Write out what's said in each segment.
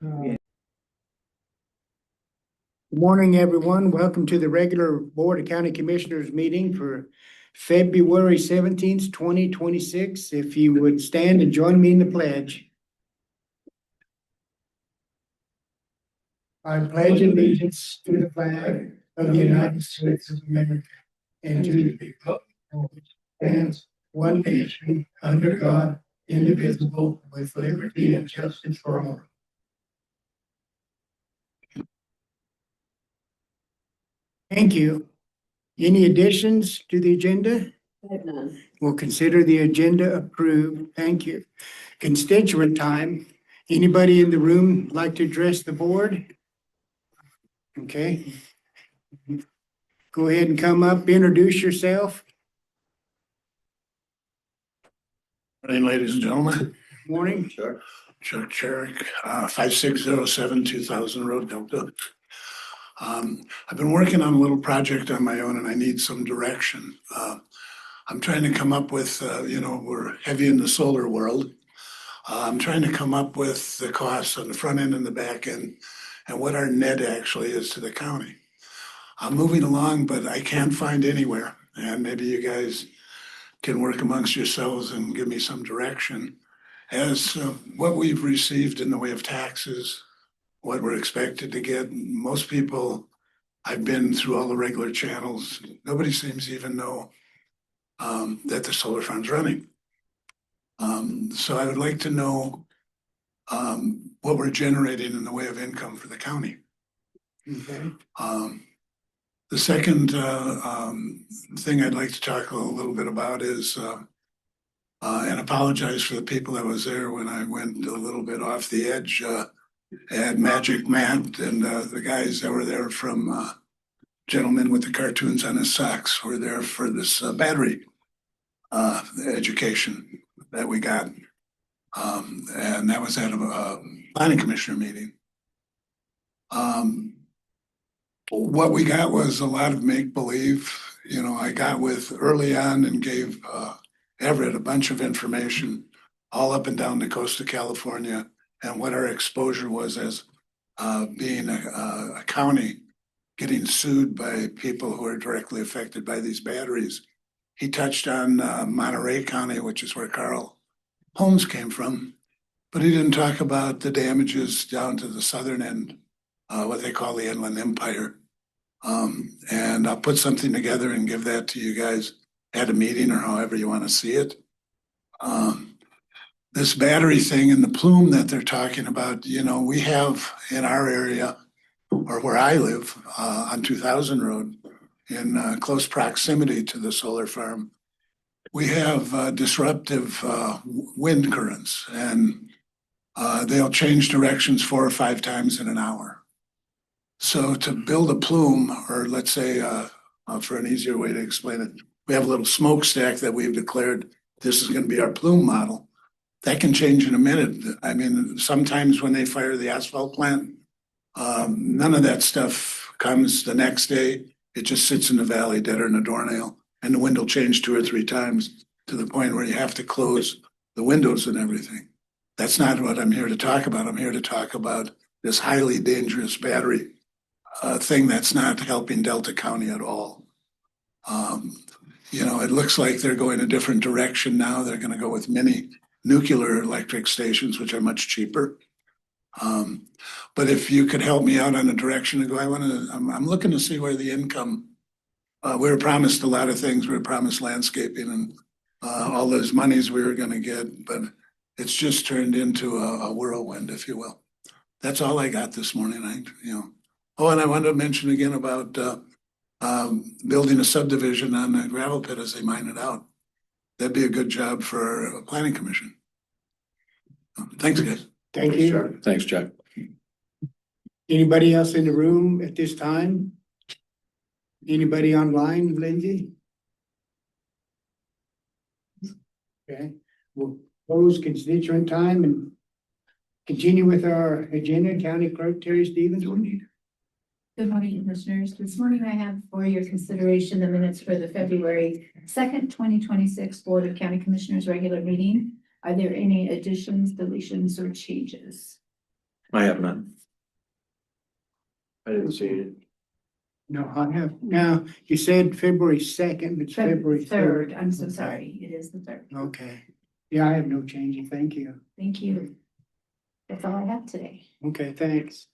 Good morning, everyone. Welcome to the regular Board of County Commissioners meeting for February 17th, 2026. If you would stand and join me in the pledge. I pledge allegiance to the flag of the United States of America and to the republic for which it stands one nation under God, indivisible, with liberty and justice for all. Thank you. Any additions to the agenda? I have none. We'll consider the agenda approved. Thank you. Constituent time. Anybody in the room like to address the board? Okay. Go ahead and come up, introduce yourself. Morning, ladies and gentlemen. Morning. Chuck Cherrick, 5607 2000 Road Delta. I've been working on a little project on my own and I need some direction. I'm trying to come up with, we're heavy in the solar world. I'm trying to come up with the costs on the front end and the back end and what our net actually is to the county. I'm moving along, but I can't find anywhere. And maybe you guys can work amongst yourselves and give me some direction as what we've received in the way of taxes, what we're expected to get. Most people, I've been through all the regular channels. Nobody seems to even know that the solar farm's running. So I would like to know what we're generating in the way of income for the county. Okay. The second thing I'd like to talk a little bit about is, and apologize for the people that was there when I went a little bit off the edge at Magic Matt and the guys that were there from gentleman with the cartoons on his socks were there for this battery education that we got. And that was at a planning commissioner meeting. What we got was a lot of make-believe. You know, I got with early on and gave Everett a bunch of information all up and down the coast of California and what our exposure was as being a county getting sued by people who are directly affected by these batteries. He touched on Monterey County, which is where Carl Holmes came from, but he didn't talk about the damages down to the southern end, what they call the Inland Empire. And I'll put something together and give that to you guys at a meeting or however you want to see it. This battery thing and the plume that they're talking about, you know, we have in our area or where I live on 2000 Road in close proximity to the solar farm, we have disruptive wind currents and they'll change directions 4 or 5 times in an hour. So to build a plume, or let's say, for an easier way to explain it, we have a little smokestack that we've declared this is going to be our plume model. That can change in a minute. I mean, sometimes when they fire the asphalt plant, none of that stuff comes the next day. It just sits in the valley, deader than a doornail, and the wind will change 2 or 3 times to the point where you have to close the windows and everything. That's not what I'm here to talk about. I'm here to talk about this highly dangerous battery thing that's not helping Delta County at all. You know, it looks like they're going a different direction now. They're going to go with mini nuclear electric stations, which are much cheaper. But if you could help me out on a direction to go, I'm looking to see where the income, we were promised a lot of things. We were promised landscaping and all those monies we were going to get, but it's just turned into a whirlwind, if you will. That's all I got this morning. Oh, and I wanted to mention again about building a subdivision on the gravel pit as they mine it out. That'd be a good job for a planning commission. Thanks, guys. Thank you. Thanks, Chuck. Anybody else in the room at this time? Anybody online, Lindsay? Okay, we'll close constituent time and continue with our agenda. County Clerk Terry Stevens, we need. Good morning, Commissioners. This morning I have for your consideration the minutes for the February 2nd, 2026 Board of County Commissioners regular meeting. Are there any additions, deletions, or changes? I have none. I didn't see it. No, I have, now, you said February second, it's February Third, third. I'm so sorry, it is the third. Okay, yeah, I have no change, thank you. Thank you. That's all I have today. Okay, thanks.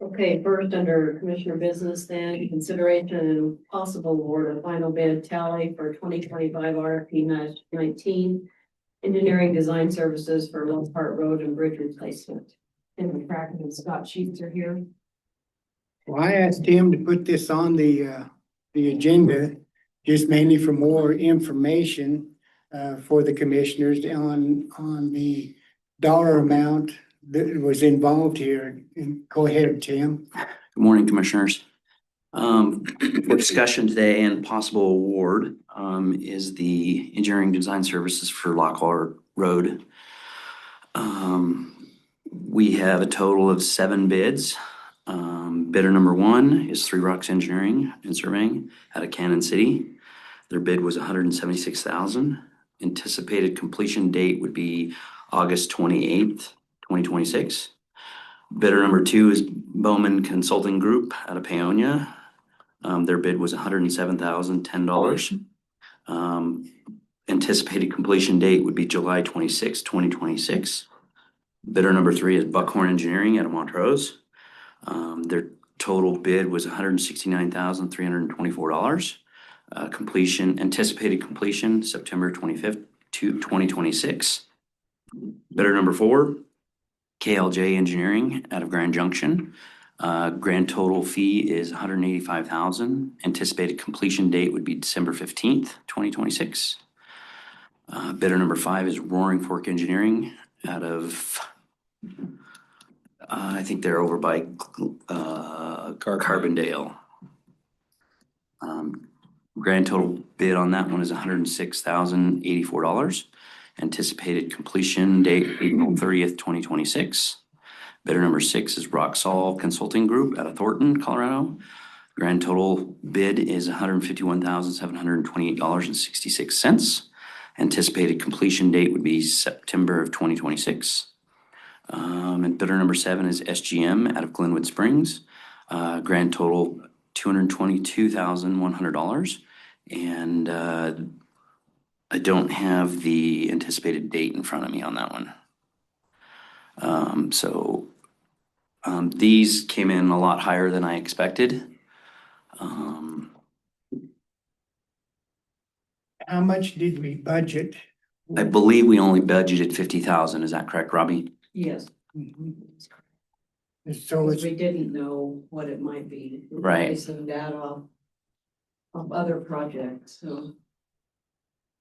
Okay, first under Commissioner Business, then consideration and possible award of final bid tally for 2025 RFP match 19. Engineering design services for Low Part Road and bridge replacement. And Kraken and Scott Sheets are here. Well, I asked him to put this on the agenda, just mainly for more information for the commissioners on the dollar amount that was involved here. And go ahead, Tim. Good morning, Commissioners. For discussion today and possible award is the engineering design services for Lockhart Road. We have a total of 7 bids. Bidder number 1 is Three Rocks Engineering and Surveying out of Cannon City. Their bid was $176,000. Anticipated completion date would be August 28th, 2026. Bidder number 2 is Bowman Consulting Group out of Paonia. Their bid was $107,010. Anticipated completion date would be July 26th, 2026. Bidder number 3 is Buckhorn Engineering out of Montrose. Their total bid was $169,324. Anticipated completion September 25th, 2026. Bidder number 4, KLJ Engineering out of Grand Junction. Grand total fee is $185,000. Anticipated completion date would be December 15th, 2026. Bidder number 5 is Roaring Fork Engineering out of, I think they're over by Carbondale. Grand total bid on that one is $106,084. Anticipated completion date April 30th, 2026. Bidder number 6 is Roxall Consulting Group out of Thornton, Colorado. Grand total bid is $151,728.66. Anticipated completion date would be September of 2026. And bidder number 7 is SGM out of Glenwood Springs. Grand total $222,100. And I don't have the anticipated date in front of me on that one. These came in a lot higher than I expected. How much did we budget? I believe we only budgeted 50,000. Is that correct, Robbie? Yes, Mhm. So because it's, we didn't know what it might be. Right. Basing that off of other projects, so.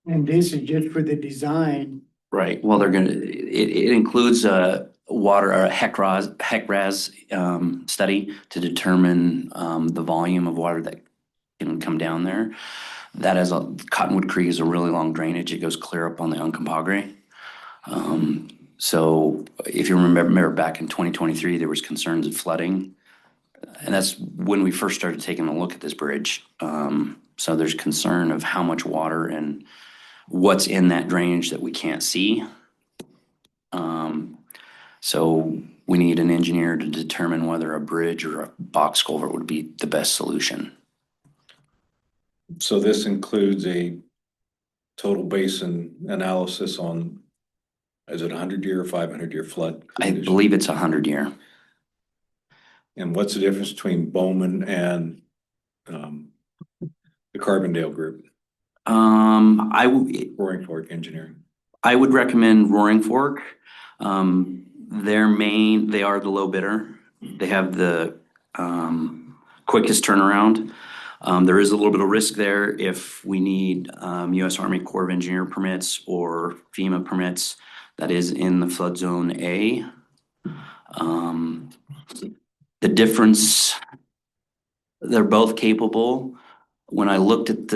and this is just for the design. Right. Well, it includes a water or a HECRAS study to determine the volume of water that can come down there. That is Cottonwood Creek is a really long drainage. It goes clear up on the Uncompahgre. So if you remember back in 2023, there was concerns of flooding. And that's when we first started taking a look at this bridge. So there's concern of how much water and what's in that drainage that we can't see. So we need an engineer to determine whether a bridge or a box culvert would be the best solution. So this includes a total basin analysis on, is it 100-year or 500-year flood? I condition? believe it's 100-year. And what's the difference between Bowman and the Carbondale Group, Roaring Fork Engineering? I would recommend Roaring Fork. They are the low bidder. They have the quickest turnaround. There is a little bit of risk there if we need U.S. Army Corps of Engineer permits or FEMA permits. That is in the flood zone A. The difference, they're both capable. When I looked at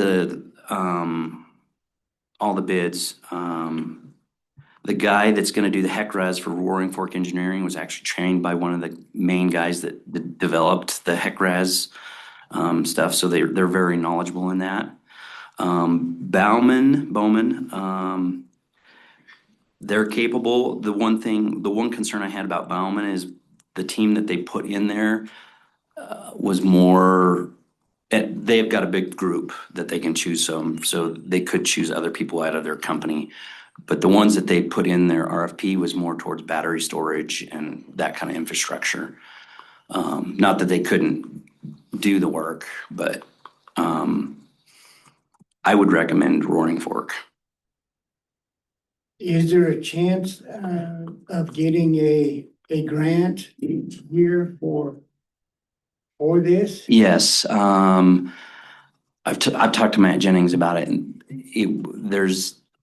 all the bids, the guy that's going to do the HECRAS for Roaring Fork Engineering was actually trained by one of the main guys that developed the HECRAS stuff. So they're very knowledgeable in that. Bowman, they're capable. The one concern I had about Bauman is the team that they put in there was more, they've got a big group that they can choose from, so they could choose other people out of their company. But the ones that they put in their RFP was more towards battery storage and that kind of infrastructure. Not that they couldn't do the work, but I would recommend Roaring Fork. Is there a chance of getting a grant each year for this? Yes, I've talked to Matt Jennings about it, and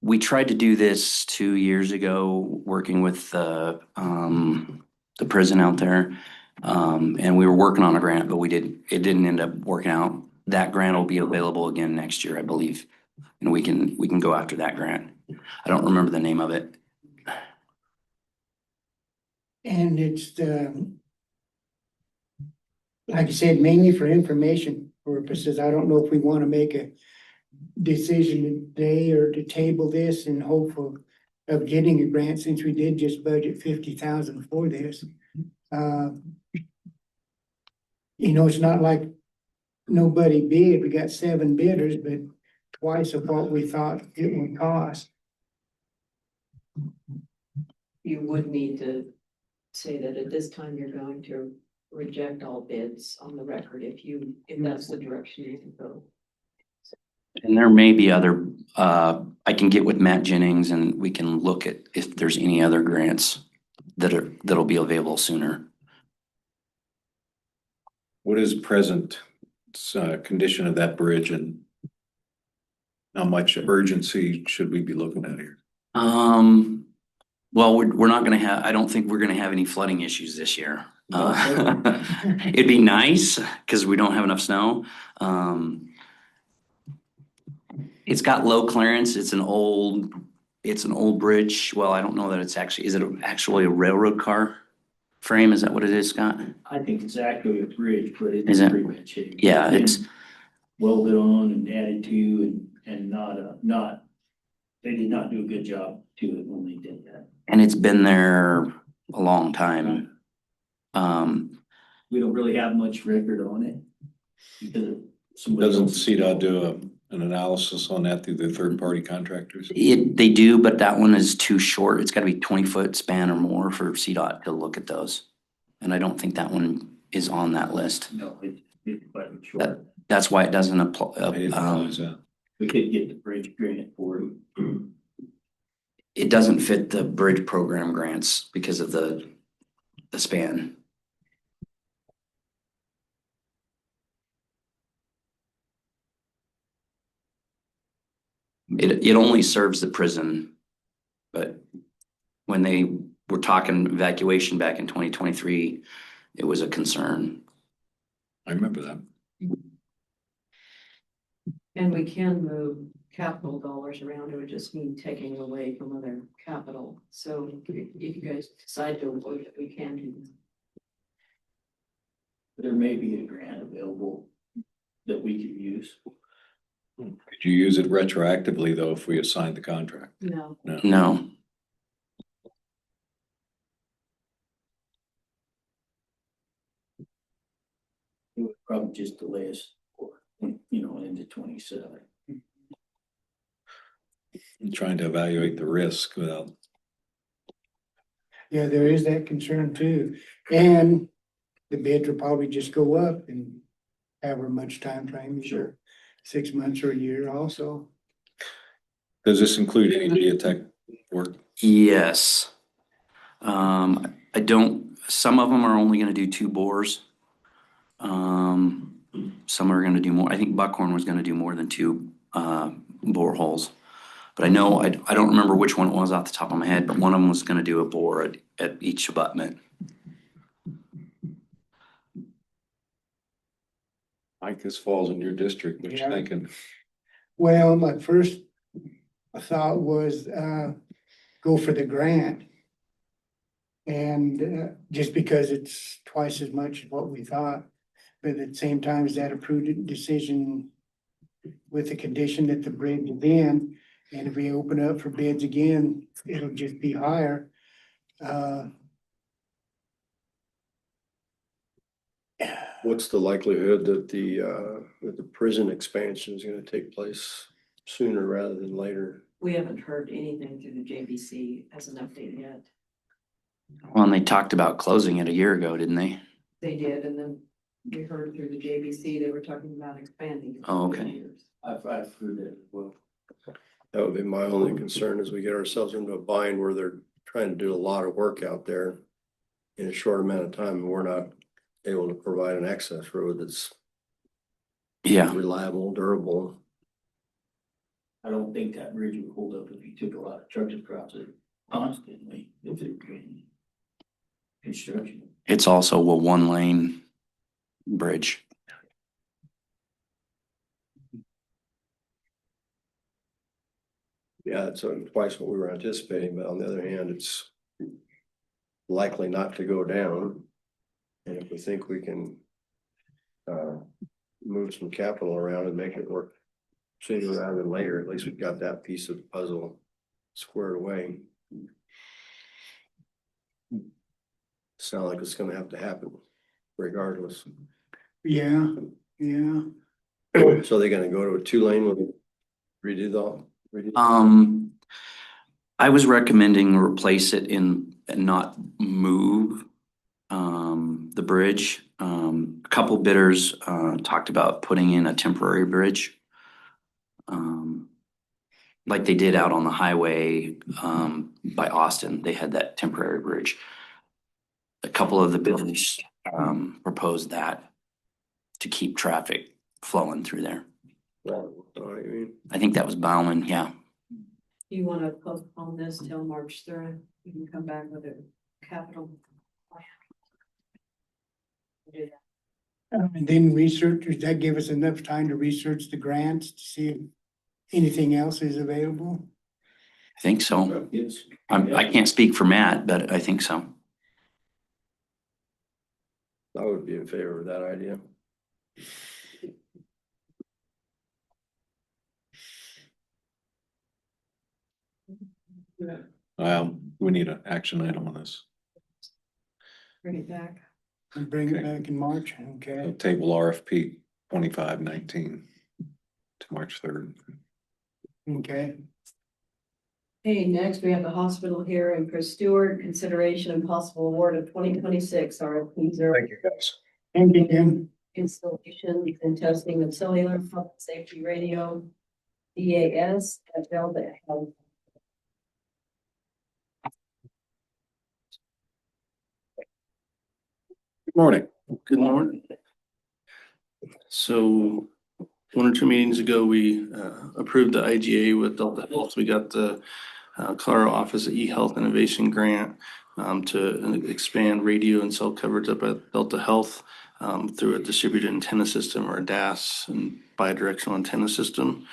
we tried to do this 2 years ago, working with the prison out there. And we were working on a grant, but it didn't end up working out. That grant will be available again next year, I believe. And we can go after that grant. I don't remember the name of it. And it's like I said, mainly for information purposes. I don't know if we want to make a decision today or to table this in hope of getting a grant, since we did just budget 50,000 for this. It's not like nobody bid. We got 7 bidders, but twice of what we thought it would cost. You would need to say that at this time you're going to reject all bids on the record if that's the direction you can go. And there may be other, I can get with Matt Jennings and we can look at if there's any other grants that'll be available sooner. What is present condition of that bridge, and how much urgency should we be looking at here? Well, we're not gonna have, I don't think we're gonna have any flooding issues this year. It'd be nice because we don't have enough snow. It's got low clearance. It's an old bridge. Well, I don't know that it's actually, is it actually a railroad car frame? Is that what it is, Scott? I think it's actually a bridge, but it's Is it? pretty bad shape. Yeah, It's it's, been welded on and added to and not, they did not do a good job to it when they did that. and it's been there a long time. We don't really have much record on it. Because somebody Doesn't else- CDOT do an analysis on that through the third-party contractors? They do, but that one is too short. It's gotta be 20-foot span or more for CDOT to look at those. And I don't think that one is on that list. No, it's quite short. That's why it doesn't I apply. didn't realize that. We could get the bridge grant for it. It doesn't fit the bridge program grants because of the span. It only serves the prison, but when they were talking evacuation back in 2023, it was a concern. I remember that. And we can move capital dollars around. It would just mean taking away from other capital. So if you guys decide to avoid it, we can do that. There may be a grant available that we could use. Could you use it retroactively though if we assigned the contract? No. No, It would probably just delay us for, into 27. I'm trying to evaluate the risk without, Yeah, there is that concern too. And the bids will probably just go up and however much time frame, sure, 6 months or a year also. does this include any geotech work? yes. I don't, some of them are only gonna do 2 bores. Some are gonna do more. I think Buckhorn was gonna do more than 2 boreholes. But I know, I don't remember which one it was off the top of my head, but one of them was gonna do a bore at each abutment. Mike, this falls in your district. What you Yeah. thinking? Well, my first thought was go for the grant. And just because it's twice as much as what we thought. But at the same time, is that a prudent decision with the condition that the bridge is in? And if we open up for bids again, it'll just be higher. What's the likelihood that the prison expansion is gonna take place sooner rather than later? We haven't heard anything through the JBC as an update yet. Well, and they talked about closing it a year ago, didn't they? They did, and then we heard through the JBC, they were talking about expanding. it Oh, for okay. years. I've heard that as well. That would be my only concern as we get ourselves into a bind where they're trying to do a lot of work out there in a short amount of time, and we're not able to provide an access road that's Yeah, reliable, durable. I don't think that bridge would hold up if you took a lot of trucks across it constantly, if it were construction. it's also a one-lane bridge. Yeah, it's twice what we were anticipating, but on the other hand, it's likely not to go down. And if we think we can move some capital around and make it work sooner rather than later, at least we've got that piece of the puzzle squared away. Sound like it's gonna have to happen regardless. Yeah, yeah. So they're gonna go to a 2-lane when we redo the. I was recommending replace it in and not move the bridge. A couple bidders talked about putting in a temporary bridge. Like they did out on the highway by Austin, they had that temporary bridge. A couple of the bidders proposed that to keep traffic flowing through there. I think that was Bauman, yeah. Do you wanna postpone this till March 3rd? You can come back with a capital plan. Do that. And then researchers, that give us enough time to research the grants to see if anything else is available. I think so. Yes. I can't speak for Matt, but I think so. I would be in favor of that idea. We need an action item on this. Bring it back. And bring it Okay. back in March, So okay? table RFP 2519 to March 3rd. Okay. Okay, next we have the hospital here and Chris Stewart, consideration and possible award of 2026 RFP 0 Thank you, guys. Thank you, Tim. installation and testing of cellular public safety radio, DAS at Delta Health. Good morning. Good morning. So 1 or 2 meetings ago, we approved the IGA with Delta Health. We got the Colorado Office of eHealth Innovation Grant to expand radio and cell coverage up at Delta Health through a distributed antenna system, or a DAS, and bidirectional antenna system.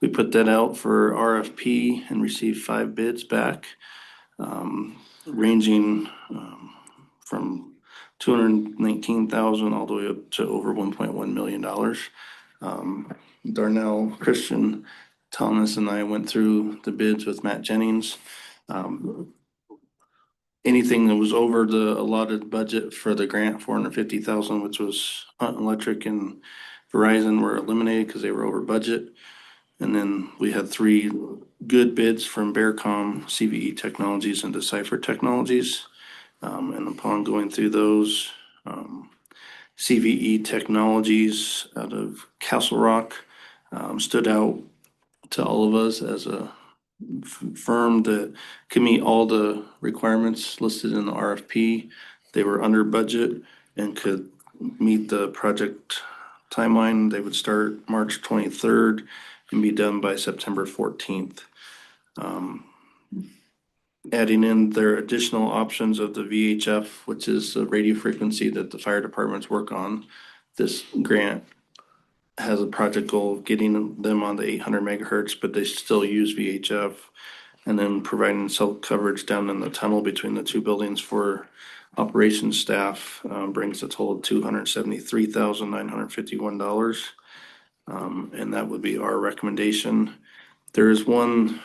We put that out for RFP and received 5 bids back, ranging from 219,000 all the way up to over $1.1 million. Darnell, Christian, Thomas, and I went through the bids with Matt Jennings. Anything that was over the allotted budget for the grant, 450,000, which was Hunt Electric and Verizon, were eliminated because they were over budget. And then we had 3 good bids from Bearcom, CVE Technologies, and Decipher Technologies. And upon going through those, CVE Technologies out of Castle Rock stood out to all of us as a firm that could meet all the requirements listed in the RFP. They were under budget and could meet the project timeline. They would start March 23rd and be done by September 14th. Adding in their additional options of the VHF, which is the radio frequency that the fire departments work on. This grant has a project goal of getting them on the 800 megahertz, but they still use VHF. And then providing cell coverage down in the tunnel between the 2 buildings for operations staff brings a total of $273,951. And that would be our recommendation. There is one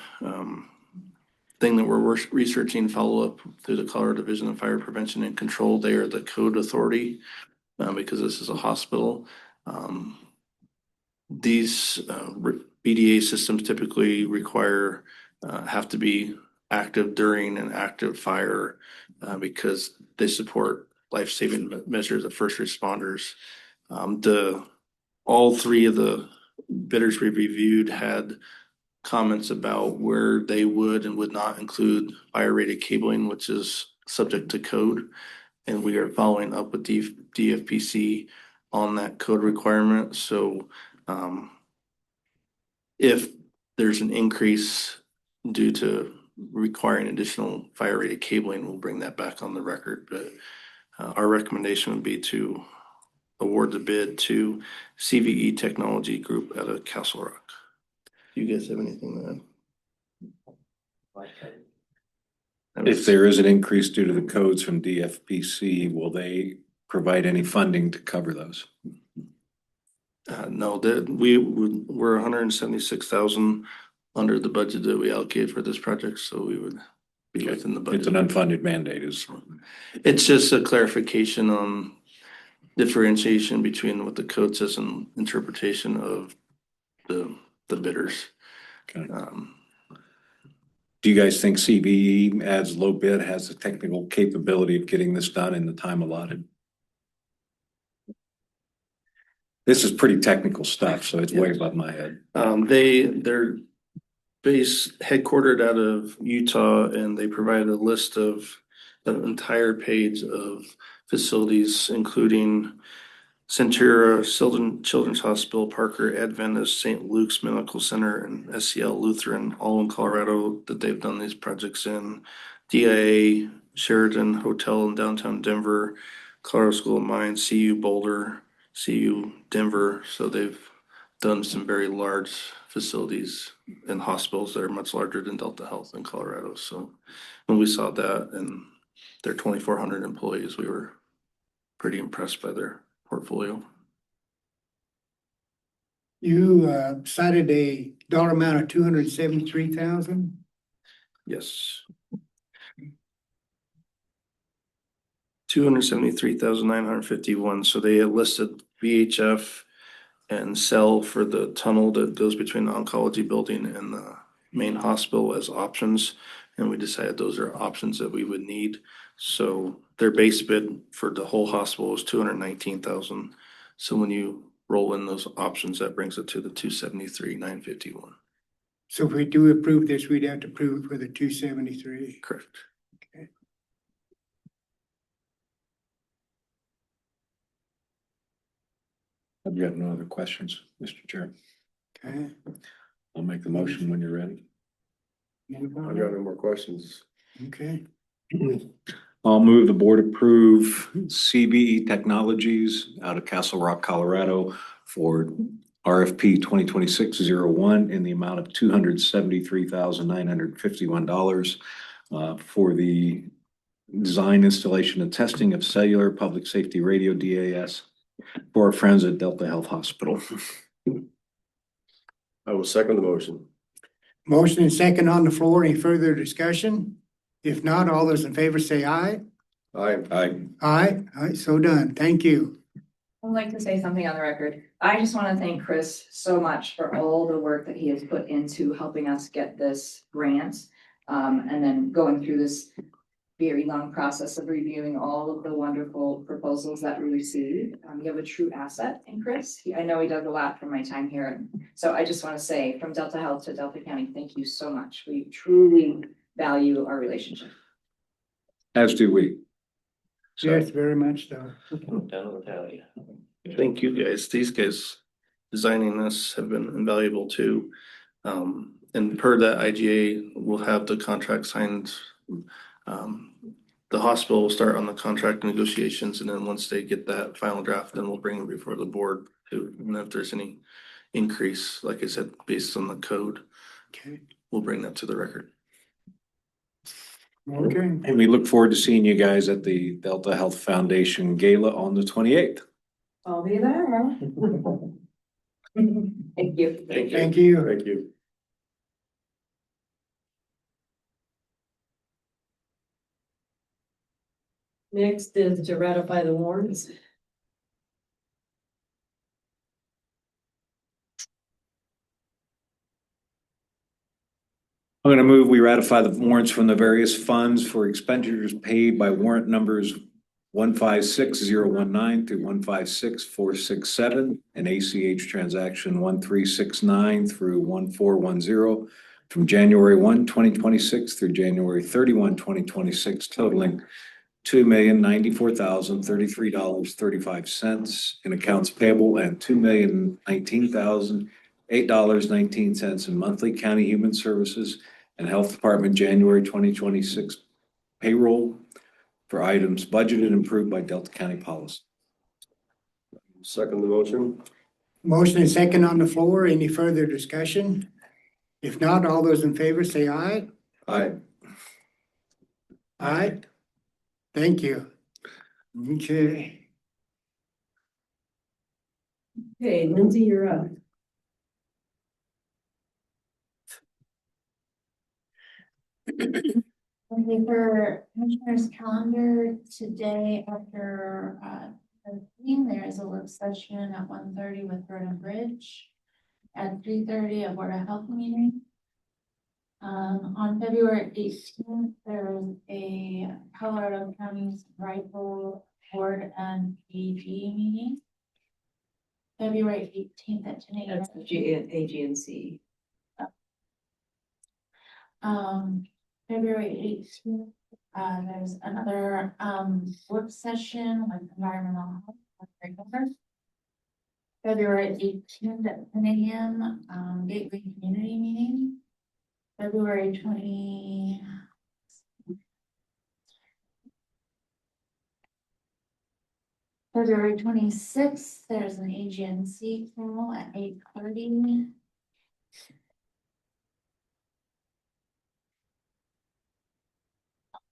thing that we're researching, follow-up through the Colorado Division of Fire Prevention and Control. They are the code authority because this is a hospital. These BDA systems typically require, have to be active during an active fire because they support life-saving measures of first responders. All three of the bidders we reviewed had comments about where they would and would not include fire rated cabling, which is subject to code. And we are following up with DFPC on that code requirement. So if there's an increase due to requiring additional fire rated cabling, we'll bring that back on the record. But our recommendation would be to award the bid to CVE Technology Group out of Castle Rock. Do you guys have anything to add? If there is an increase due to the codes from DFPC, will they provide any funding to cover those? No, we're 176,000 under the budget that we allocated for this project, so we would be within the budget. It's an unfunded mandate, is. It's just a clarification on differentiation between what the code says and interpretation of the bidders. Okay. Do you guys think CVE as low bid has the technical capability of getting this done in the time allotted? This is pretty technical stuff, so it's way above my head. They're headquartered out of Utah, and they provided a list of an entire page of facilities, including Centura, Children's Hospital, Parker, Adventist, St. Luke's Medical Center, and SCL Lutheran, all in Colorado that they've done these projects in. DIA, Sheraton Hotel in downtown Denver, Colorado School of Mines, CU Boulder, CU Denver. So they've done some very large facilities and hospitals that are much larger than Delta Health in Colorado. So when we saw that and their 2,400 employees, we were pretty impressed by their portfolio. You cited a dollar amount of 273,000. Yes. 273,951. So they had listed VHF and cell for the tunnel that goes between the oncology building and the main hospital as options. And we decided those are options that we would need. So their base bid for the whole hospital is 219,000. So when you roll in those options, that brings it to the 273,951. So if we do approve this, we'd have to approve it for the 273. Correct. Okay. I've got no other questions, Mr. Chair. Okay. I'll make the motion when you're ready. I've got no more questions. Okay. I'll move the board approve CVE Technologies out of Castle Rock, Colorado for RFP 2026-01 in the amount of $273,951 for the design, installation, and testing of cellular public safety radio DAS for our friends at Delta Health Hospital. I will second the motion. Motion and second on the floor. Any further discussion? If not, all those in favor say aye. Aye. Aye. So done. Thank you. I'd like to say something on the record. I just want to thank Chris so much for all the work that he has put into helping us get this grant. And then going through this very long process of reviewing all of the wonderful proposals that we received. You have a true asset in Chris. I know he does a lot for my time here. So I just want to say from Delta Health to Delta County, thank you so much. We truly value our relationship. As do we. So, Yes, very much so. Thank you guys. These guys designing this have been invaluable too. And per that IGA, we'll have the contract signed. The hospital will start on the contract negotiations, and then once they get that final draft, then we'll bring it before the board to, and if there's any increase, like I said, based on the code, Okay. we'll bring that to the record. Okay. and we look forward to seeing you guys at the Delta Health Foundation Gala on the 28th. I'll be there. Thank you. Thank you. Thank you. Thank you. Next is to ratify the warrants. I'm going to move, we ratify the warrants from the various funds for expenditures paid by warrant numbers 156019 through 156467 and ACH transaction 1369 through 1410 from January 1, 2026 through January 31, 2026, totaling $2,094,033.35 in accounts payable and $2,019,008.19 in monthly county human services and Health Department January 2026 payroll for items budgeted and approved by Delta County policy. Second the motion? Motion and second on the floor. Any further discussion? If not, all those in favor say aye. Aye. Aye. Thank you. Okay. Okay, Lindsay, you're up. Okay, for Commissioner's calendar today after the meeting, there is a work session at 1:30 with Road and Bridge. At 3:30, a Board of Health meeting. On February 18th, there is a Colorado County's Rifle Board and AG meeting. February 18th at 10 a.m. That's the AGNC. February 18th, there's another work session with environmental health. with Greg Miller. February 18th at 10 a.m. Gateway Community Meeting. February 20. February 26th, there's an AGNC call at 8:30.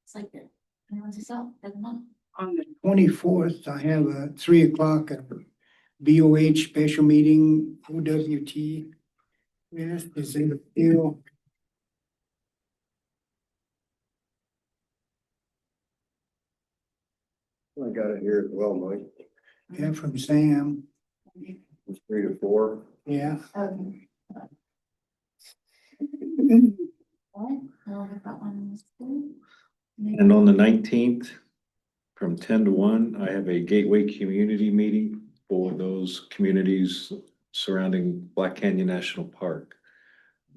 It's like it. Anyone's yourself, doesn't matter. On the 24th, I have a 3 o'clock at BOH special meeting, OWT. Yes, is it still? I got it here as well, Mike. Yeah, from Sam. It's 3 to 4. Yeah. Okay. What? I'll get that one. And on the 19th, from 10 to 1, I have a Gateway Community Meeting for those communities surrounding Black Canyon National Park.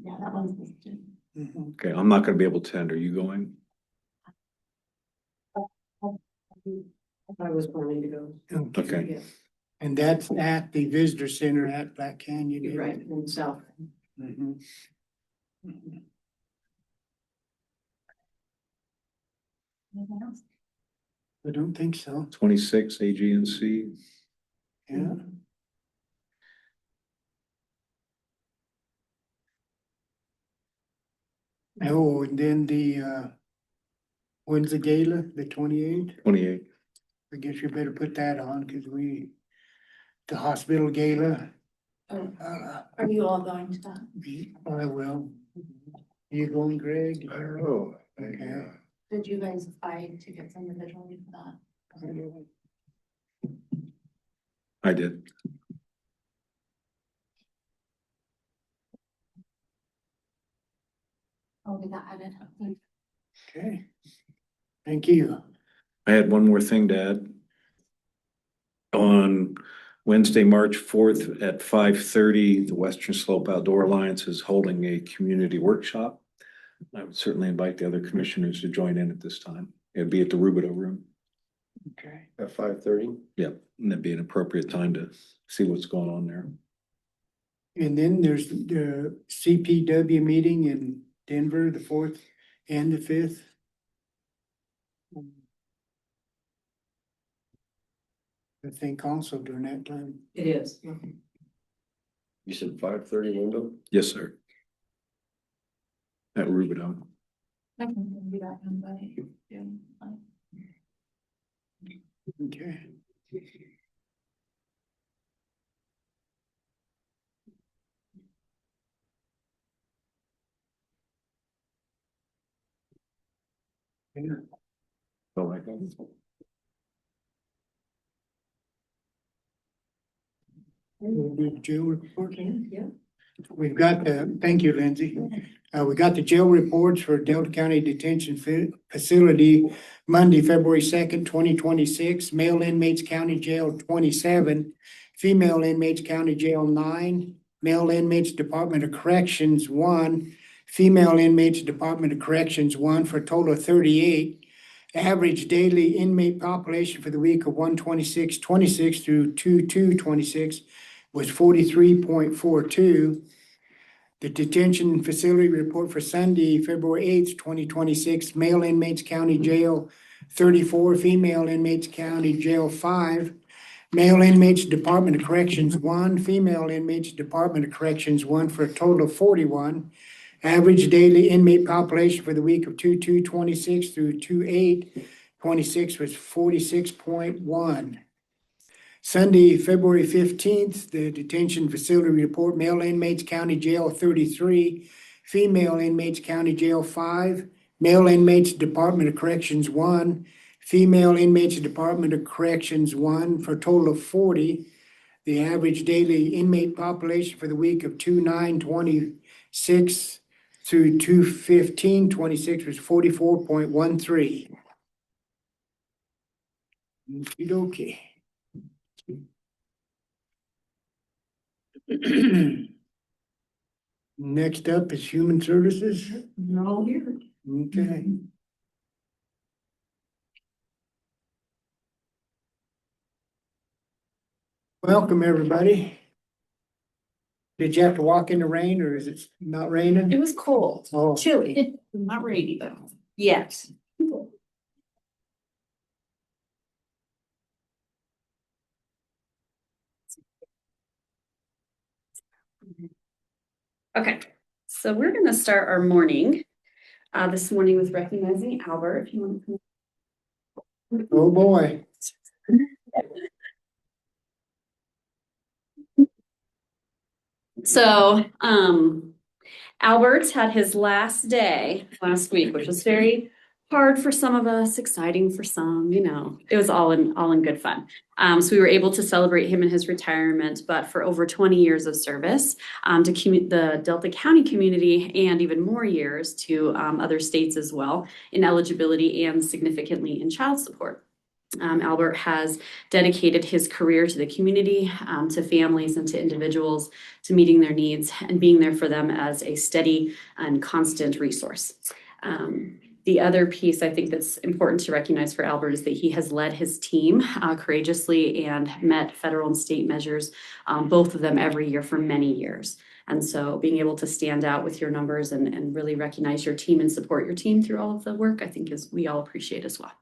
Yeah, that one's listed. Mhm. Okay, I'm not going to be able to attend. Are you going? I was planning to go. Okay. Yeah, And that's at the visitor center at Black Canyon. you're right, in South. Mhm. Mhm. Anything else? I don't think so. 26 AGNC. Yeah. Oh, and then when's the gala? The 28th? 28. I guess you better put that on because the hospital gala. Oh, Uh, are you all going to that? I will. You going, Greg? I don't know. Okay. Did you guys buy tickets individually for that? I did. I'll get that added. Okay. Thank you. I had one more thing to add. On Wednesday, March 4th at 5:30, the Western Slope Outdoor Alliance is holding a community workshop. I would certainly invite the other commissioners to join in at this time. It'd be at the Rubidoux Room. Okay. At 5:30? Yep, and that'd be an appropriate time to see what's going on there. And then there's the CPW meeting in Denver, the 4th and the 5th. I think also during that time. It is. You said 5:30 window? Yes, sir. At Rubidoux. I can do that invite. Okay. Yeah. Oh, my God. We'll do the jail report. Yeah. We've got thank you, Lindsay. We got the jail reports for Delta County Detention Facility, Monday, February 2nd, 2026. Male inmates, county jail 27, female inmates, county jail 9, male inmates, Department of Corrections 1, female inmates, Department of Corrections 1, for a total of 38. Average daily inmate population for the week of 1/26/26 through 2/2/26 was 43.42. The detention facility report for Sunday, February 8th, 2026, male inmates, county jail 34, female inmates, county jail 5, male inmates, Department of Corrections 1, female inmates, Department of Corrections 1, for a total of 41. Average daily inmate population for the week of 2/2/26 through 2/8/26 was 46.1. Sunday, February 15th, the detention facility report, male inmates, county jail 33, female inmates, county jail 5, male inmates, Department of Corrections 1, female inmates, Department of Corrections 1, for a total of 40. The average daily inmate population for the week of 2/9/26 through 2/15/26 was 44.13. Okey-dokey. Next up is Human Services. No, here. Okay. Welcome, everybody. Did you have to walk in the rain, or is it not raining? It was cold, Oh, chilly, not rainy though. Yes. Okay, so we're gonna start our morning, this morning with recognizing Albert, if you want to. oh boy. So, Albert had his last day last week, which was very hard for some of us, exciting for some, you know, it was all in good fun. So we were able to celebrate him in his retirement, but for over 20 years of service, to the Delta County community, and even more years to, other states as well, in eligibility and significantly in child support. Albert has dedicated his career to the community, to families and to individuals, to meeting their needs and being there for them as a steady and constant resource. The other piece I think that's important to recognize for Albert is that he has led his team courageously and met federal and state measures, both of them every year for many years. And so being able to stand out with your numbers and really recognize your team and support your team through all of the work, I think we all appreciate as well.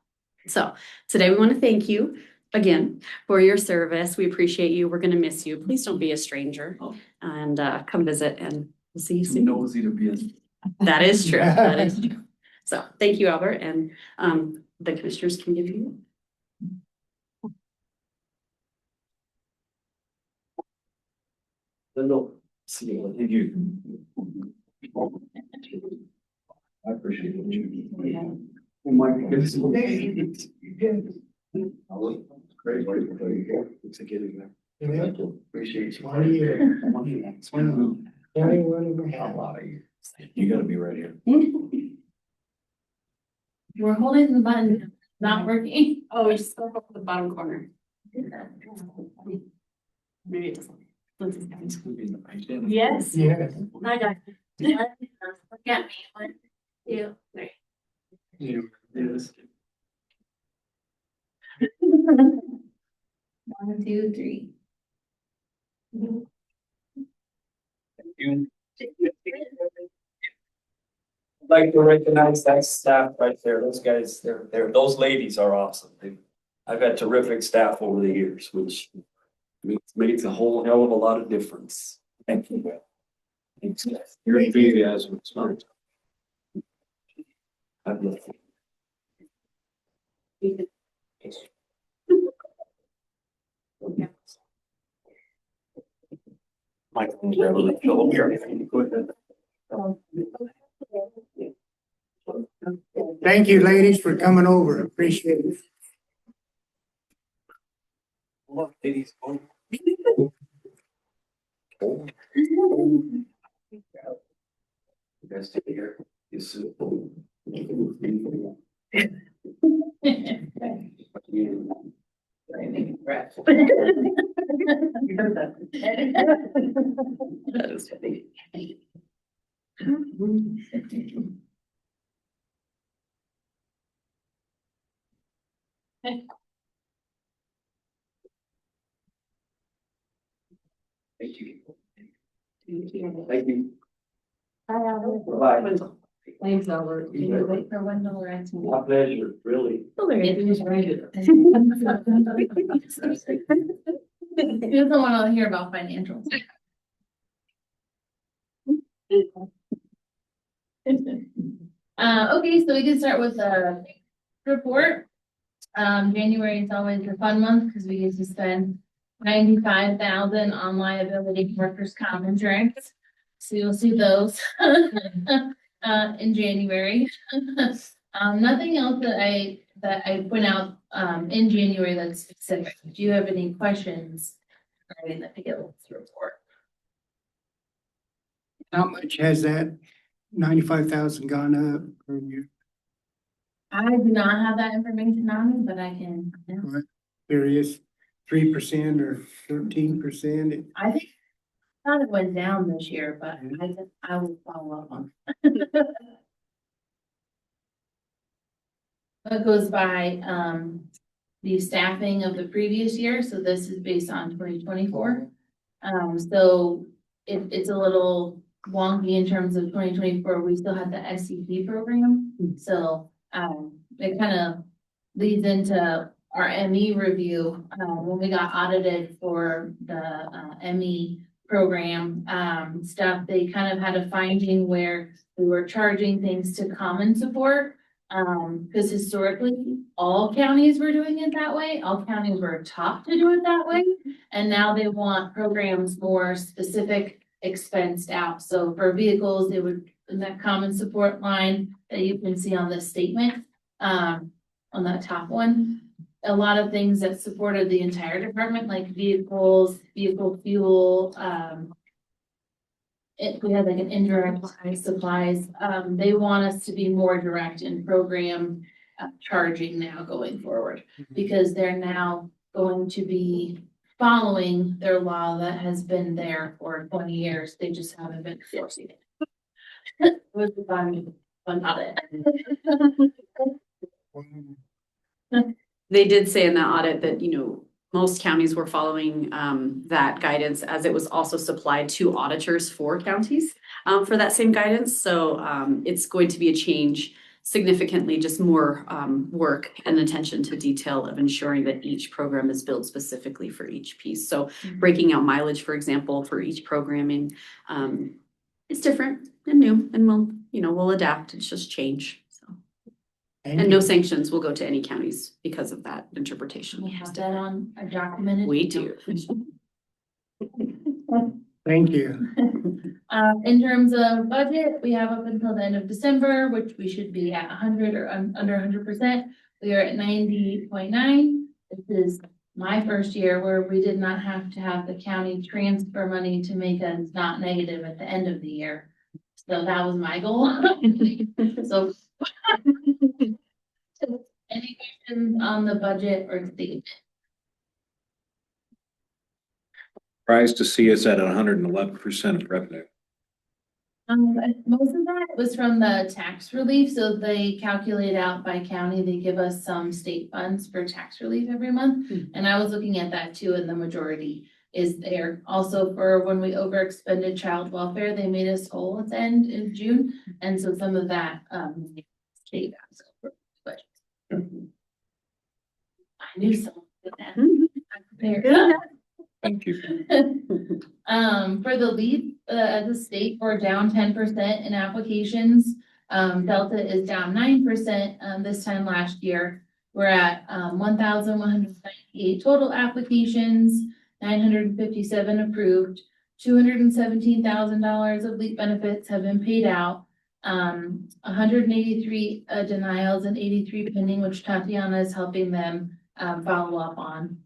So today we want to thank you again for your service. We appreciate you. We're going to miss you. Please don't be a stranger, and come visit, and we'll see you soon. That is true. That is true. So thank you, Albert, and the commissioners can give you. See you. Thank you. I appreciate it. Oh my goodness. Great. It's a getting there. Yeah. Appreciate you. 20 years. 21 A lot of years. You gotta be right here. We're holding the button, not working. Oh, we just go up to the bottom corner. Maybe it doesn't. Yes. Yes. I got it. Look at me. 1, 2, 3. Yes. 1, 2, 3. I'd like to recognize that staff right there. Those guys, those ladies are awesome. I've had terrific staff over the years, which makes a whole hell of a lot of difference. Thank you. Thanks, guys. Your enthusiasm is smart. I'd love it. Michael, can you grab a refill here? Go ahead. Thank you, ladies, for coming over. Appreciate it. Ladies. Guys, take care. Yes. That is funny. Thank you. Thank you. Thank you. Bye. Claims over. Can you wait for Wendell or Anthony? My pleasure, really. He doesn't want to hear about financials. Okay, so we can start with the report. January is always a fun month because we get to spend 95,000 on liability workers' comp insurance. So you'll see those in January. Nothing else that I point out in January that's specific. Do you have any questions regarding the PLS report? How much has that 95,000 gone up per year? I do not have that information on me, but I can. Various 3% or 13%? I think thought it went down this year, but I will follow up on. It goes by the staffing of the previous year, so this is based on 2024. So it's a little wonky in terms of 2024. We still have the SCP program, so it kind of leads into our ME review. When we got audited for the ME program stuff, they kind of had a finding where we were charging things to common support. Because historically, all counties were doing it that way. All counties were taught to do it that way. And now they want programs more specific, expensed out. So for vehicles, they would, in that common support line that you can see on this statement, on that top one, a lot of things that supported the entire department, like vehicles, vehicle fuel, we had like an indirect supplies, they want us to be more direct in program charging now going forward. Because they're now going to be following their law that has been there for 20 years. They just haven't been enforcing it. It was a fun audit. They did say in that audit that, most counties were following that guidance, as it was also supplied to auditors for counties for that same guidance. So it's going to be a change significantly, just more work and attention to detail of ensuring that each program is built specifically for each piece. So breaking out mileage, for example, for each programming, it's different and new, and we'll adapt. It's just change. And no sanctions will go to any counties because of that interpretation. We have that on a documented. We do. Thank you. In terms of budget, we have up until the end of December, which we should be at 100 or under 100%. We are at 90.9. This is my first year where we did not have to have the county transfer money to make us not negative at the end of the year. So that was my goal. So any questions on the budget or statement? Surprised to see us at 111% of revenue. Most of that was from the tax relief, so they calculate out by county, they give us some state funds for tax relief every month. And I was looking at that too, and the majority is there. Also for when we overexpended child welfare, they made us whole at the end in June. And so some of that state budget. I knew someone did that. I'm prepared. Thank you. For the lead, as a state, we're down 10% in applications. Delta is down 9%, this time last year. We're at, 1,198 total applications, 957 approved, $217,000 of LEAP benefits have been paid out. 183 denials and 83 pending, which Tatiana is helping them follow up on.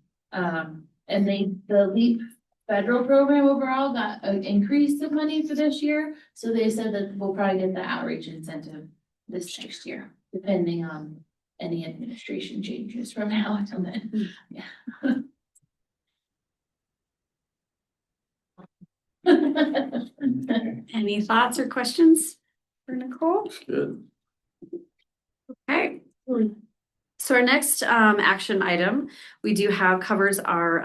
And the LEAP federal program overall got an increase of money for this year. So they said that we'll probably get the outreach incentive this next year, depending on any administration changes from now until then. Yeah. Any thoughts or questions for Nicole? Good. Okay. So our next action item, we do have covers our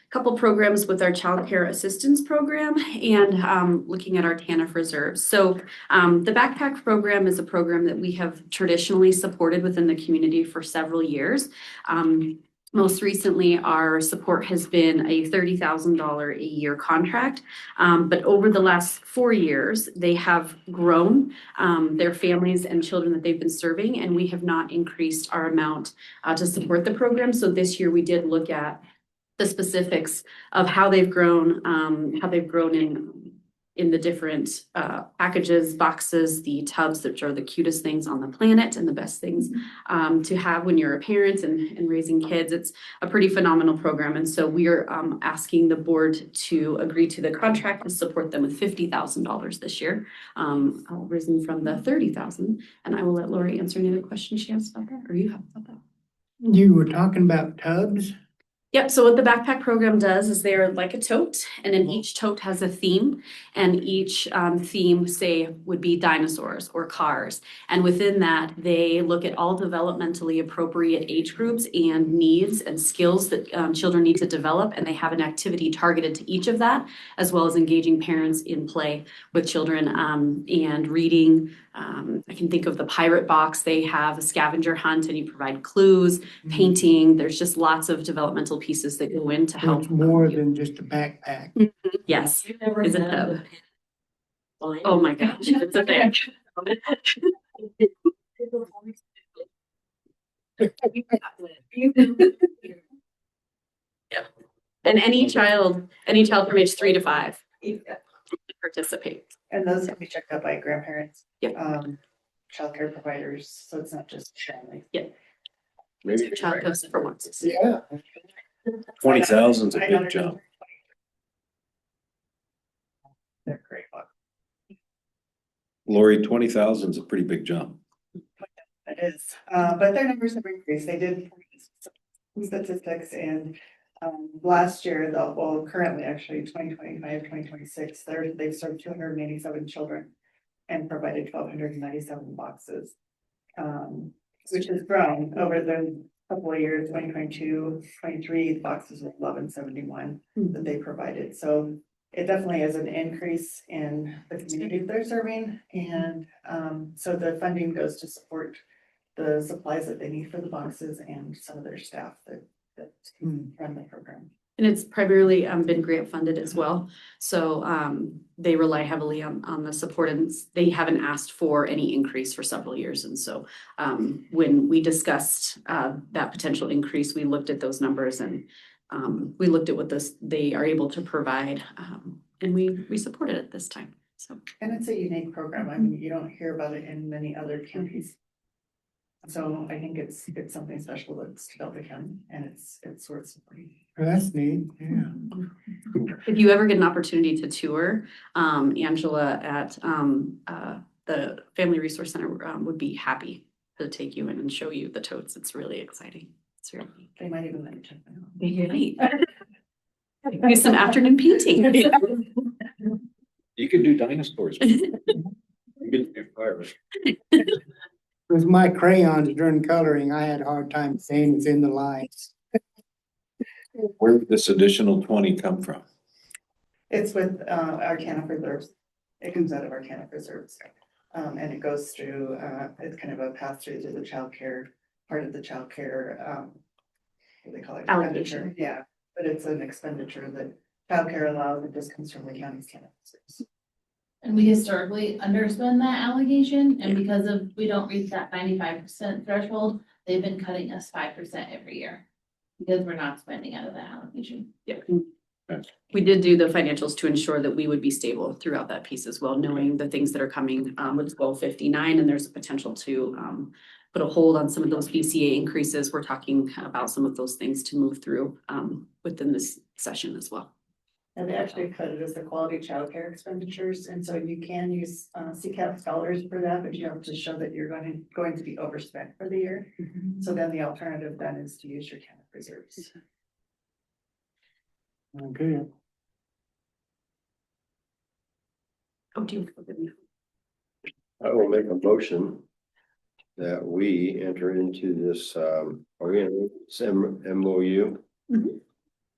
couple programs with our child care assistance program and looking at our TANF reserves. So the backpack program is a program that we have traditionally supported within the community for several years. Most recently, our support has been a $30,000 a year contract. But over the last 4 years, they have grown their families and children that they've been serving, and we have not increased our amount to support the program. So this year we did look at the specifics of how they've grown in the different packages, boxes, the tubs, which are the cutest things on the planet and the best things to have when you're a parent and raising kids. It's a pretty phenomenal program. And so we are asking the board to agree to the contract to support them with $50,000 this year, risen from the $30,000. And I will let Lori answer any other questions she has about that, or you have about that. You were talking about tubs? Yep, so what the backpack program does is they're like a tote, and then each tote has a theme, and each theme, say, would be dinosaurs or cars. And within that, they look at all developmentally appropriate age groups and needs and skills that children need to develop, and they have an activity targeted to each of that, as well as engaging parents in play with children and reading. I can think of the pirate box. They have a scavenger hunt, and you provide clues, painting. There's just lots of developmental pieces that go in to So help. it's more than just a backpack. Yes, You've never is a had hub. the line? Oh my gosh, it's a thing. Yeah. And any child from age 3 to 5 participate. And those can be checked out by grandparents. Yep. Childcare providers, so it's not just family. Maybe your child goes for once. Yeah. 20,000 is a I know big jump. They're great. Lori, 20,000 is a pretty big jump. It is, but their numbers have increased. They did some statistics and last year, currently actually 2025, 2026, they've served 287 children and provided 1,297 boxes, which has grown over the couple of years, 2022, 23 boxes of 1171 that they provided. So it definitely is an increase in the community they're serving. And so the funding goes to support the supplies that they need for the boxes and some of their staff that run the program. And it's primarily been grant funded as well. So they rely heavily on the support, and they haven't asked for any increase for several years. And so when we discussed that potential increase, we looked at those numbers and we looked at what they are able to provide, and we supported it this time. So. And it's a unique program. I mean, you don't hear about it in many other counties. So I think it's something special that's Delta County, and it's worth supporting. That's neat, yeah. If you ever get an opportunity to tour, Angela at the Family Resource Center would be happy to take you in and show you the totes. It's really exciting. It's really neat. They might even let you check them out. They might. Do some afternoon painting. You can do dinosaurs. You can do pirates. With my crayons during coloring, I had a hard time saying it's in the lines. Where did this additional 20 come from? It's with our TANF reserves. It comes out of our TANF reserves. And it goes through, it's kind of a pass through to the childcare, part of the childcare, what do they call it? Allocation. Yeah, but it's an expenditure that childcare allows. It just comes from the county's TANF reserves. And we historically underspend that allocation, and because of, we don't reach that 95% threshold, they've been cutting us 5% every year. Because we're not spending out of that allocation. Yeah. We did do the financials to ensure that we would be stable throughout that piece as well, knowing the things that are coming with 1259, and there's a potential to put a hold on some of those BCA increases. We're talking about some of those things to move through within this session as well. And they actually put it as the quality childcare expenditures, and so you can use CCAP scholars for that, but you have to show that you're going to be overspent for the year. So then the alternative then is to use your TANF reserves. Okay. Oh, do you? I will make a motion that we enter into this, MOU Mhm.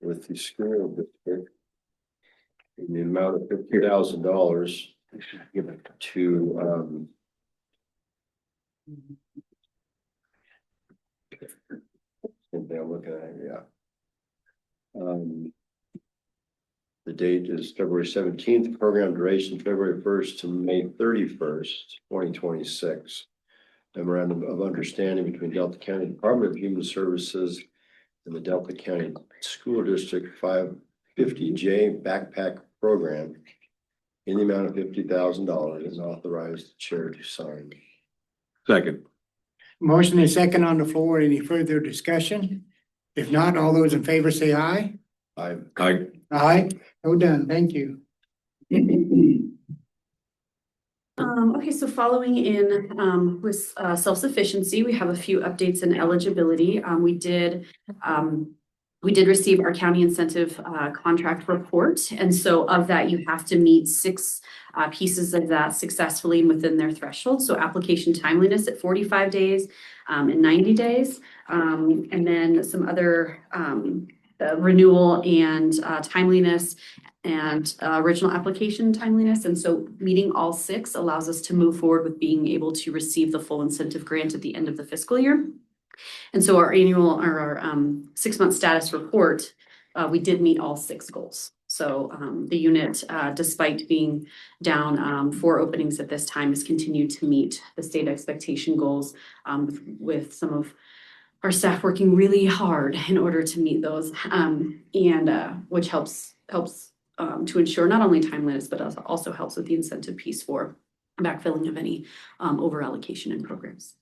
with the school district in the amount of $50,000 to, something I'm looking at, yeah. The date is February 17th, program duration February 1st to May 31st, 2026. Memorandum of Understanding between Delta County Department of Human Services and the Delta County School District 550J Backpack Program in the amount of $50,000 and authorize the chair to sign. Second. Motion is second on the floor. Any further discussion? If not, all those in favor say aye. I Aye. So done. Thank you. Okay, so following in with self-sufficiency, we have a few updates in eligibility. We did receive our county incentive contract report. And so of that, you have to meet 6 pieces of that successfully and within their threshold. So application timeliness at 45 days and 90 days. And then some other renewal and timeliness and original application timeliness. And so meeting all 6 allows us to move forward with being able to receive the full incentive grant at the end of the fiscal year. And so our annual or our 6-month status report, we did meet all 6 goals. So the unit, despite being down 4 openings at this time, has continued to meet the state expectation goals with some of our staff working really hard in order to meet those, and which helps to ensure not only timeliness, but also helps with the incentive piece for backfilling of any over allocation in programs.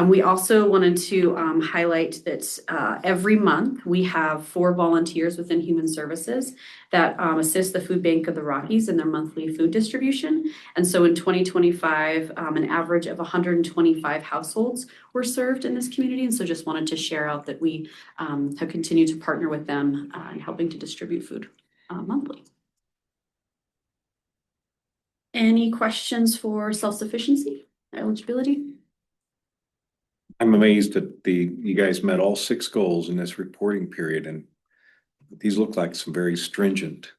We also wanted to highlight that every month we have 4 volunteers within Human Services that assist the Food Bank of the Rockies in their monthly food distribution. And so in 2025, an average of 125 households were served in this community. And so just wanted to share out that we have continued to partner with them in helping to distribute food monthly. Any questions for self-sufficiency, eligibility? I'm amazed that you guys met all 6 goals in this reporting period, and these look like some very stringent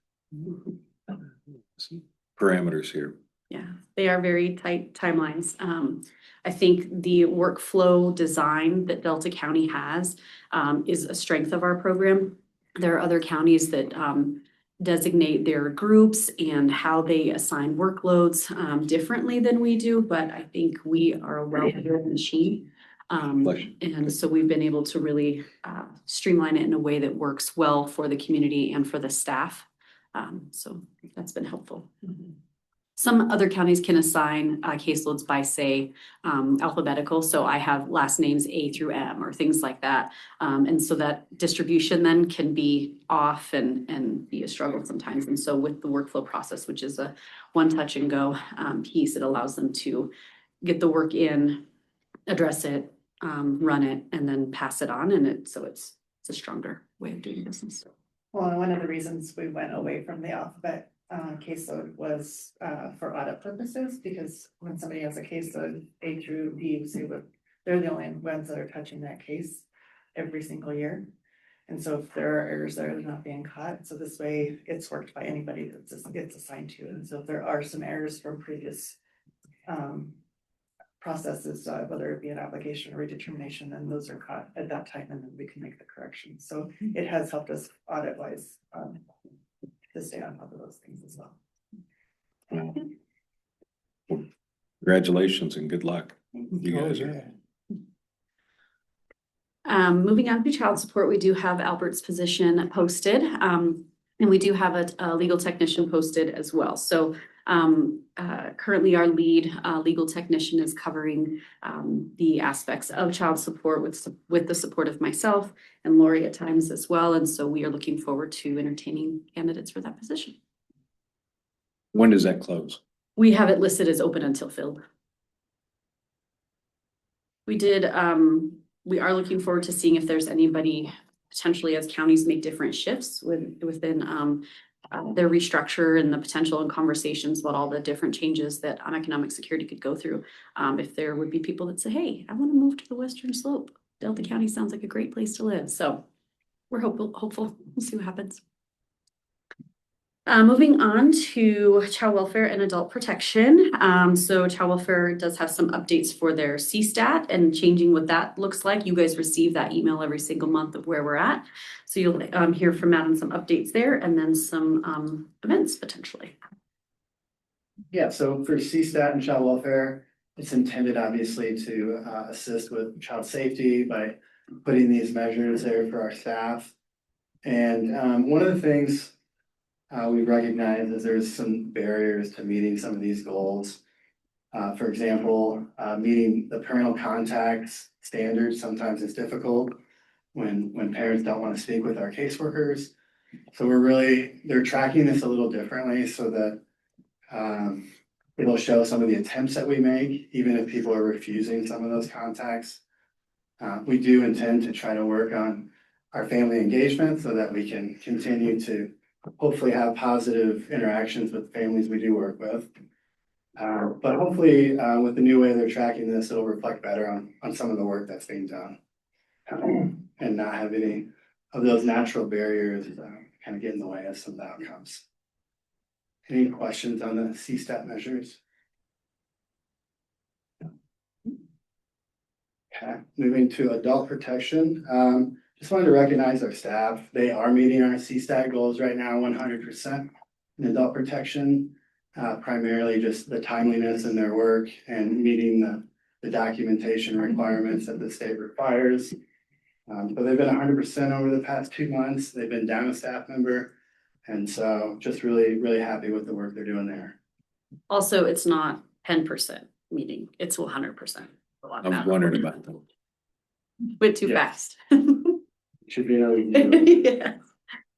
parameters here. Yeah, they are very tight timelines. I think the workflow design that Delta County has is a strength of our program. There are other counties that designate their groups and how they assign workloads differently than we do, but I think we are a well-oiled machine. And so we've been able to really streamline it in a way that works well for the community and for the staff. So that's been helpful. Some other counties can assign caseloads by, say, alphabetical. So I have last names A through M or things like that. And so that distribution then can be off and be a struggle sometimes. And so with the workflow process, which is a one touch and go piece, it allows them to get the work in, address it, run it, and then pass it on. And so it's a stronger way of doing business. Well, and one of the reasons we went away from the alphabet caseload was for audit purposes, because when somebody has a caseload A through D, they're the only ones that are touching that case every single year. And so if there are errors there, they're not being caught. So this way it's worked by anybody that it's assigned to. And so if there are some errors from previous processes, whether it be an application or redetermination, then those are caught at that time and then we can make the correction. So it has helped us audit wise to stay on top of those things as well. Congratulations and good luck. You guys are. Moving on to child support, we do have Albert's position posted, and we do have a legal technician posted as well. So Currently, our lead legal technician is covering the aspects of child support with the support of myself and Lori at times as well. And so we are looking forward to entertaining candidates for that position. When does that close? We have it listed as open until filled. We are looking forward to seeing if there's anybody potentially as counties make different shifts within their restructure and the potential and conversations about all the different changes that economic security could go through. If there would be people that say, hey, I want to move to the Western Slope. Delta County sounds like a great place to live. So we're hopeful. We'll see what happens. Moving on to child welfare and adult protection. So child welfare does have some updates for their CSTAT and changing what that looks like. You guys receive that email every single month of where we're at. So you'll hear from Matt on some updates there and then some events potentially. Yeah, so for CSTAT and child welfare, it's intended obviously to assist with child safety by putting these measures there for our staff. And one of the things we recognize is there's some barriers to meeting some of these goals. For example, meeting the parental contacts standards sometimes is difficult when parents don't want to speak with our caseworkers. So they're tracking this a little differently so that it'll show some of the attempts that we make, even if people are refusing some of those contacts. We do intend to try to work on our family engagement so that we can continue to hopefully have positive interactions with families we do work with. But hopefully with the new way they're tracking this, it'll reflect better on some of the work that's being done. And not have any of those natural barriers kind of get in the way of some of the outcomes. Any questions on the CSTAT measures? Okay, moving to adult protection. Just wanted to recognize our staff. They are meeting our CSTAT goals right now, 100% in adult protection. Primarily just the timeliness in their work and meeting the documentation requirements that the state requires. So they've been 100% over the past 2 months. They've been down a staff member. And so just really, really happy with the work they're doing there. Also, it's not 10% meeting, it's 100%. I was wondering about that. Went too fast. Should be another Yeah.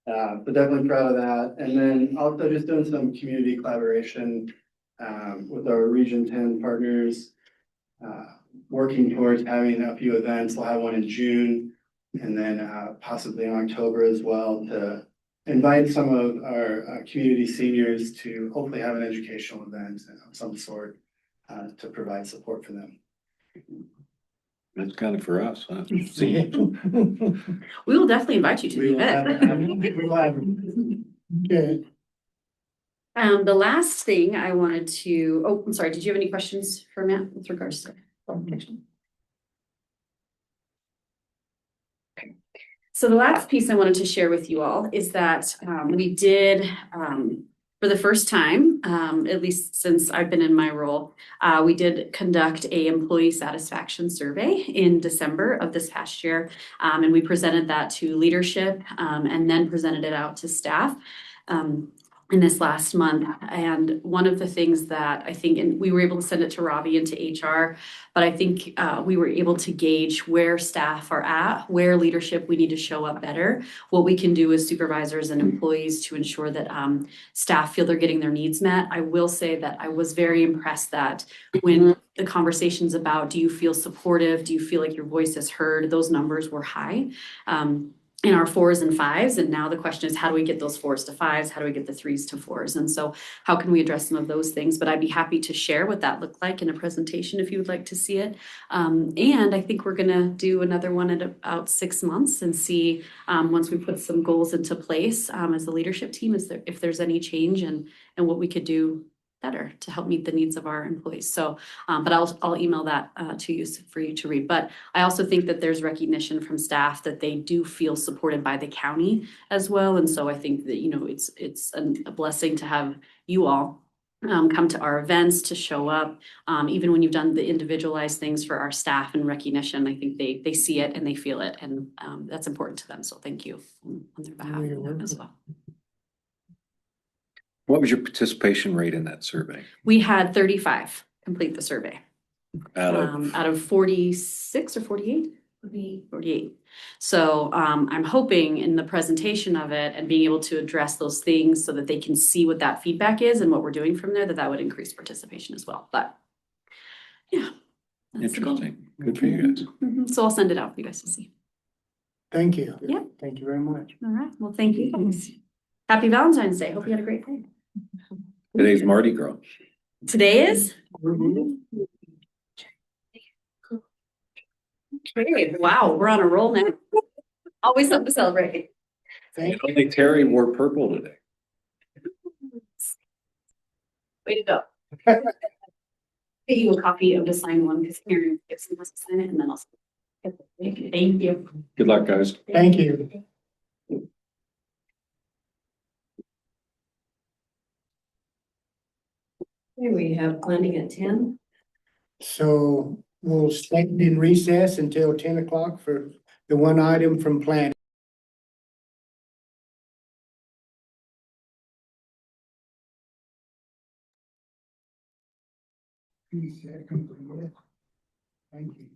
But definitely proud of that. And then also just doing some community collaboration with our Region 10 partners, working towards having a few events. We'll have one in June and then possibly in October as well to invite some of our community seniors to hopefully have an educational event of some sort to provide support for them. That's kind of for us, huh? See. We will definitely invite you to the event. Okay. The last thing I wanted to, I'm sorry, did you have any questions for Matt with regards to protection? Okay. So the last piece I wanted to share with you all is that we did, for the first time, at least since I've been in my role, we did conduct a employee satisfaction survey in December of this past year. And we presented that to leadership and then presented it out to staff in this last month. And one of the things that I think, and we were able to send it to Robbie and to HR, but I think we were able to gauge where staff are at, where leadership we need to show up better, what we can do as supervisors and employees to ensure that staff feel they're getting their needs met. I will say that I was very impressed that when the conversations about, do you feel supportive? Do you feel like your voice is heard? Those numbers were high. In our 4s and 5s. And now the question is, how do we get those 4s to 5s? How do we get the 3s to 4s? And so how can we address some of those things? But I'd be happy to share what that looked like in a presentation if you would like to see it. And I think we're going to do another one at about 6 months and see once we put some goals into place as the leadership team, if there's any change and what we could do better to help meet the needs of our employees. So, but I'll email that to you for you to read. But I also think that there's recognition from staff that they do feel supported by the county as well. And so I think that, you know, it's a blessing to have you all come to our events, to show up. Even when you've done the individualized things for our staff and recognition, I think they see it and they feel it. And that's important to them. So thank you on their behalf as well. What was your participation rate in that survey? We had 35 complete the survey. Out Out of 46 or 48? 48. So I'm hoping in the presentation of it and being able to address those things so that they can see what that feedback is and what we're doing from there, that would increase participation as well. But yeah. that's the goal. Interesting. Good for you guys. Mhm. So I'll send it out for you guys to see. Thank you. Yeah. Thank you very much. All right. Well, thank you. Guys. Happy Valentine's Day. Hope you had a great day. Today's Mardi Gras. Today is? Okay, wow, we're on a roll now. Always something to celebrate. And only Terry wore purple today. Way to go. Get you a copy of the signed one because Karen Gibson has to sign it and then I'll. Thank you. Good luck, guys. Thank you. Okay, we have planning at 10. So we'll stand in recess until 10 o'clock for the one item from planning. Thank you.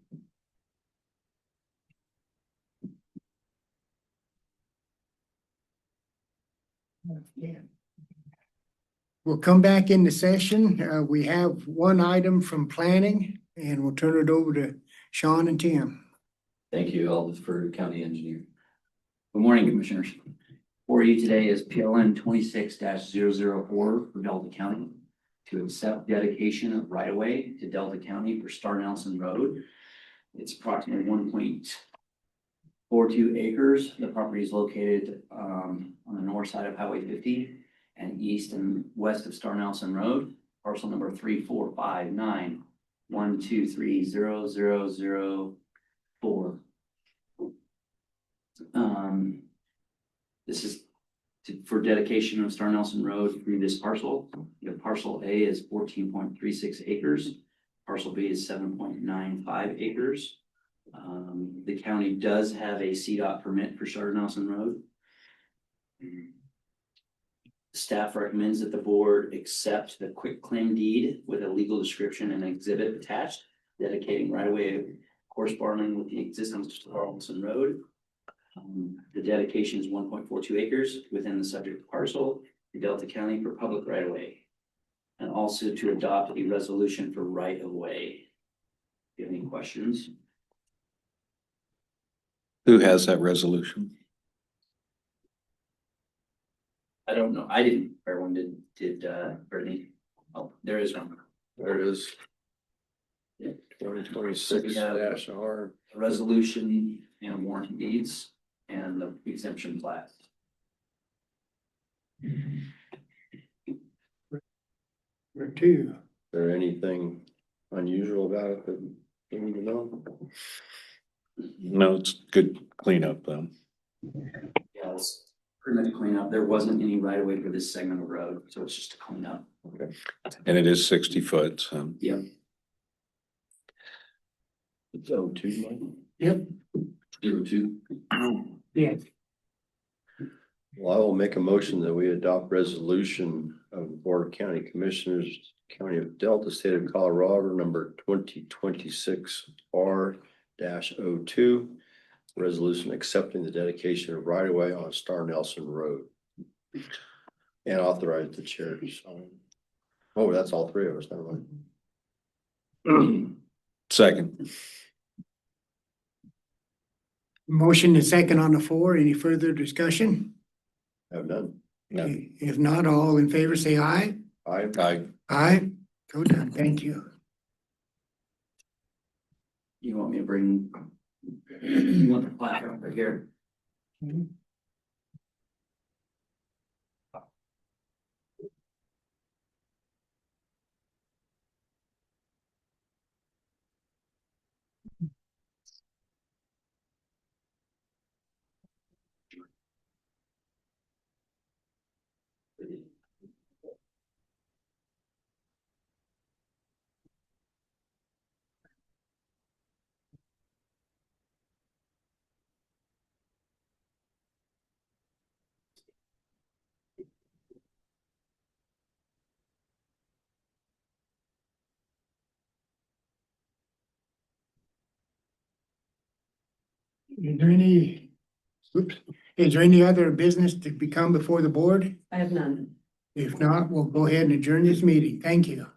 Yeah. We'll come back into session. We have one item from planning and we'll turn it over to Sean and Tim. Thank you, all for county engineer. Good morning, commissioners. For you today is PLN 26-004 for Delta County to accept dedication of right of way to Delta County for Star Nelson Road. It's approximately 1.42 acres. The property is located on the north side of Highway 50 and east and west of Star Nelson Road. Parcel number 34591230004. This is for dedication of Star Nelson Road through this parcel. The parcel A is 14.36 acres. Parcel B is 7.95 acres. The county does have a CDOT permit for Star Nelson Road. Staff recommends that the board accept the quitclaim deed with a legal description and exhibit attached, dedicating right away corresponding with the existing Star Nelson Road. The dedication is 1.42 acres within the subject parcel to Delta County for public right of way. And also to adopt a resolution for right of way. Do you have any questions? Who has that resolution? I don't know. I didn't. Everyone did Brittany? Oh, there is one. There it is. Yeah. 2026 dash R. A resolution and warrant deeds and the exemption plat. Or two. Is there anything unusual about it that you need to know? No, it's good cleanup though. Yeah, it's pretty much clean up. There wasn't any right of way for this segment of road, so it's just a clean up. Okay. And it is 60 foot, so. Yep. It's 02, Mike? Yep. 02. Yes. Well, I will make a motion that we adopt resolution of the Board of County Commissioners, County of Delta, State of Colorado, number 2026 R-02. Resolution accepting the dedication of right of way on Star Nelson Road. And authorize the chair to sign. Oh, that's all three of us, never mind. Second. Motion and second on the floor. Any further discussion? Have none. No. If not, all in favor, say aye. Aye. Aye. So done. Thank you. You want me to bring, you want the plat right here? Is there any, oops, is there any other business to become before the board? I have none. If not, we'll go ahead and adjourn this meeting. Thank you.